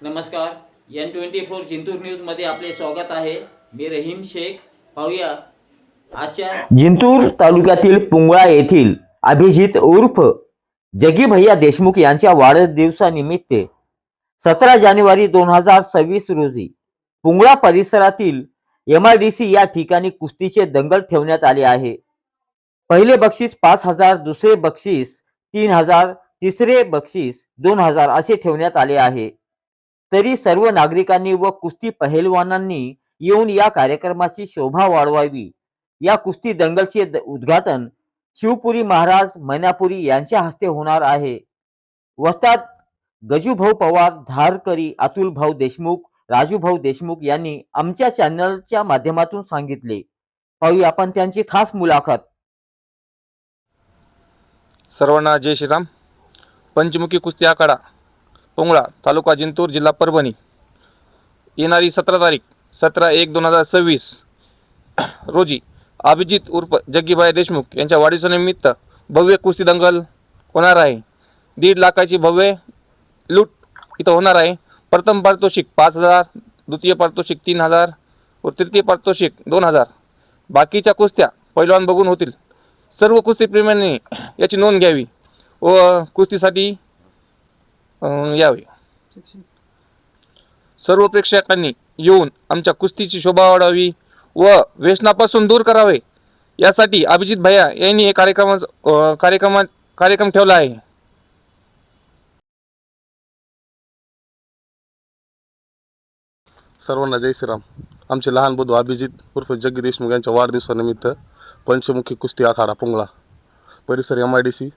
नमस्कार. N24 जिंतूर न्यूजमध्ये आपले स्वागत आहे. मी रहीम शेख. पाहूया आजच्या जिंतूर तालुक्यातील पुंगळा येथील अभिजित उर्फ जगी भैया देशमुख यांच्या वाढदिवसानिमित्त 17 जानेवारी 2026 रोजी पुंगळा परिसरातील MIDC या ठिकाणी कुस्तीचे दंगल ठेवण्यात आले आहे. पहिले बक्षीस 5,000, दुसरे बक्षीस 3,000, तिसरे बक्षीस 2,000 असे ठेवण्यात आले आहे. तरी सर्व नागरिकांनी व कुस्ती पहलवानांनी येऊन या कार्यक्रमाची शोभा वाढवावी. या कुस्ती दंगलचे उद्घाटन शिवपुरी महाराज मैनापुरी यांच्या हस्ते होणार आहे. वस्ताद गजूभाऊ पवार, धारकरी अतुलभाऊ देशमुख, राजूभाऊ देशमुख यांनी आमच्या चॅनलच्या माध्यमातून सांगितले. पाहूया आपण त्यांची खास मुलाखत. सर्वांना जय श्रीराम. पंचमुखी कुस्ती आखाडा पुंगळा, तालुका जिंतूर, जिल्हा परभणी. येणारी 17 तारीख 17/1/2026 रोजी अभिजित उर्फ जग्गीभाई देशमुख यांच्या वाढदिवसानिमित्त भव्य कुस्ती दंगल होणार आहे. 1.5 लाखाची भव्य लूट इथं होणार आहे. प्रथम पारितोषिक 5,000, द्वितीय पारितोषिक 3,000 व तृतीय पारितोषिक 2,000. बाकीच्या कुस्त्या पैलवान बघून होतील. सर्व कुस्तीप्रेमींनी याची नोंद घ्यावी व कुस्तीसाठी यावे. सर्व प्रेक्षकांनी येऊन आमच्या कुस्तीची शोभा वाढावी व व्यसनापासून दूर करावे यासाठी अभिजित भैया यांनी हे कार्यक्रम ठेवला आहे. सर्वांना जय श्रीराम. आमचे लहान बंधू अभिजित उर्फ जग्गी देशमुख यांच्या वाढदिवसानिमित्त पंचमुखी कुस्ती आखाडा पुंगळा परिसर MIDC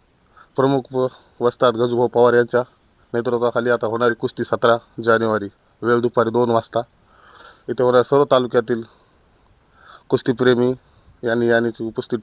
प्रमुख वस्ताद गजूभाऊ पवार यांच्या नेतृत्वाखाली आता होणारी कुस्ती 17 जानेवारी वेळ दुपारी 2 वाजता. इथे होणाऱ्या सर्व तालुक्यातील कुस्तीप्रेमी यांनी उपस्थित